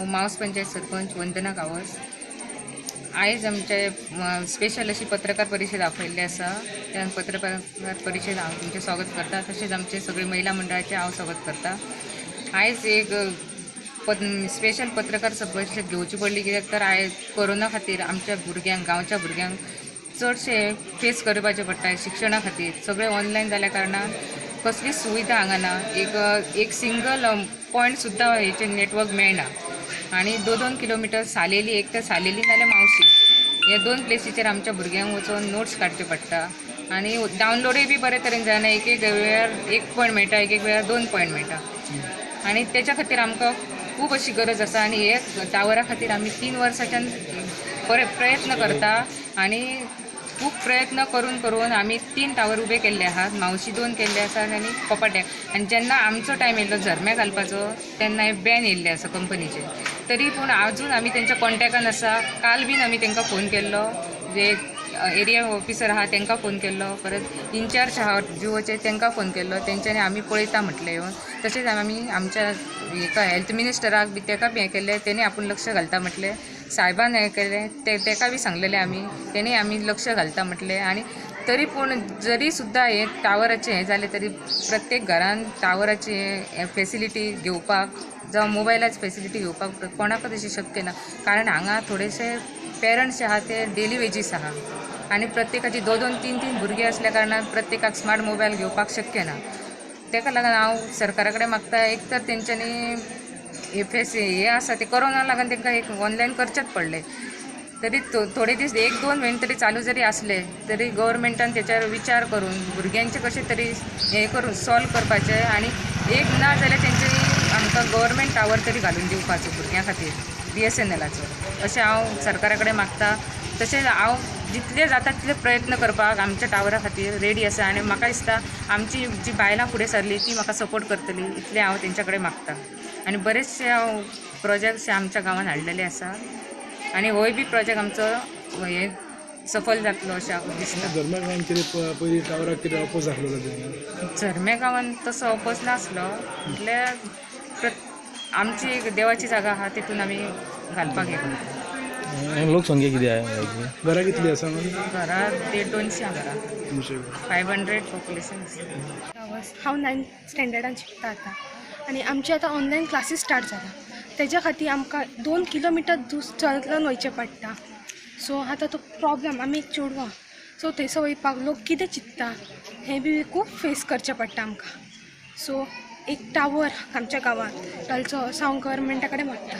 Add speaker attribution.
Speaker 1: मावस पंचायत सरपंच वंदना गावस. आयज आमचे स्पेशल अशी पत्रकार परिषद आपयल्ली आसा. त्या पत्रकार परिषद हांव तुमचें स्वागत करता. तशेंच आमचे सगळे महिला मंडळाचे हांव स्वागत करता. आयज एक स्पेशल पत्रकार परिषद घेवची पडली कित्याक तर आयज कोरोना खातीर आमच्या भुरग्यांक, गांवच्या भुरग्यांक चडशे फेस करपाचें पडटा शिक्षणा खातीर. सगळें ऑनलायन जाल्या कारणान कसलीच सुविधा हांगा ना. एक सिंगल पॉयंट सुद्दां हेचेर नेटवर्क मेळना. आणि 2-2 किलोमिटर सालेली, एक तर सालेली नाल्यार मावशी, ह्या 2 प्लेसीचेर आमच्या भुरग्यांक वचून नोट्स काडचे पडटा. आणि डावनलोडूय बी बरे तरेन जायना. एक वेळार 1 पॉयंट मेळटा, एक वेळार 2 पॉयंट मेळटा. आणि त्याच्या खातीर आमकां खूब अशी गरज आसा. आणि हे टावरा खातीर आमी 3 वर्सांच्यान प्रयत्न करता. आणि खूब प्रयत्न करून आमी 3 टावर उबे केल्ले आहात. मावशी 2 केल्ले आसात आणि कपाट्याक. आणि जेन्ना आमचो टायम येयल्लो झरम्या घालपाचो तेन्ना हे बॅन येयल्ले आसा कंपनीचे. तरी पूण अजून आमी तेंच्या कॉन्टॅक्टान आसा. काल बीन आमी तेंकां फोन केल्लो, जे एरिया ऑफिसर आहा तेंकां फोन केल्लो, परत इनचार्ज आहा जिओचे तेंकां फोन केल्लो. तेंच्यांनी आमी पळयता म्हटलें येवन. तशेंच आमी आमच्या हेका हेल्थ मिनिस्टराक बी तेका बी हें केलें, तेणी आपूण लक्ष घालता म्हटलें. साहेबान हें केलें, तेका बी सांगलेलें आमी, तेणी आमी लक्ष घालता म्हटलें. आणि तरी पूण जरी सुद्दां हे टावराचें हें जालें तरी प्रत्येक घरान टावराची फेसिलिटी घेवपाक जावं मोबायलाची फेसिलिटी घेवपाक कोणाकच अशी शक्य ना. कारण हांगा थोडेशे पेरंट्स आहा ते डेली वेजीस आहा. आणि प्रत्येकाची 2-2, 3-3 भुरगीं असल्या कारणान प्रत्येकाक स्मार्ट मोबायल घेवपाक शक्य ना. तेका लागून हांव सरकारा कडेन मागता, एक तर तेंच्यांनी हे आसा ते कोरोना लागून तेंकां एक ऑनलायन करचेच पडले. तरी थोडे दीस 1-2 म्हयने तरी चालू जरी असले तरी गव्हर्मेंटान त्याच्यावर विचार करून भुरग्यांचे कशें तरी हे करून सॉल्व करपाचें. आणि एक ना जाल्यार तेंच्यांनी आमकां गव्हर्मेंट टावर तरी घालून दिवपाचो भुरग्यां खातीर BSNLाचो, अशें हांव सरकारा कडेन मागता. तशेंच हांव जितले जाता तितले प्रयत्न करपाक आमच्या टावरा खातीर रेडी आसा. आणि म्हाका दिसता आमची जी बायलां फुडें सरली ती म्हाका सपोर्ट करतली, इतलें हांव तेंच्या कडेन मागता. आणि बरेचशे हांव प्रोजेक्ट्स आमच्या गांवांत हाडलेले आसा. आणि होय बी प्रोजेक्ट आमचो हे सफल जातलो अशें म्हाका दिसता.
Speaker 2: झरम्या गांवांत कितें पयलीं टावराक कितें अपोज दाखलो?
Speaker 1: झरम्या गांवांत तसो अपोज नासलो. म्हटल्यार आमची एक देवाची जागा आहा तितून आमी घालपाक हे करता.
Speaker 2: लोकसंख्या किती आहे? घरां कितली आसा?
Speaker 1: घरां 150-200 घरां, 500 पॉप्युलेशन.
Speaker 3: हांव 9th स्टँडर्डान शिकता आतां. आणि आमचे आतां ऑनलायन क्लासीस स्टार्ट जाला. तेज्या खातीर आमकां 2 किलोमिटर चलून वयचें पडटा. सो आतां तो प्रॉब्लम, आमी एक चेडवां, सो थंयसर वयपाक लोक कितें चिंत्ता हें बी खूब फेस करचें पडटा आमकां. सो एक टावर आमच्या गांवांत घालचो असो हांव गव्हर्मेंटा कडेन मागता.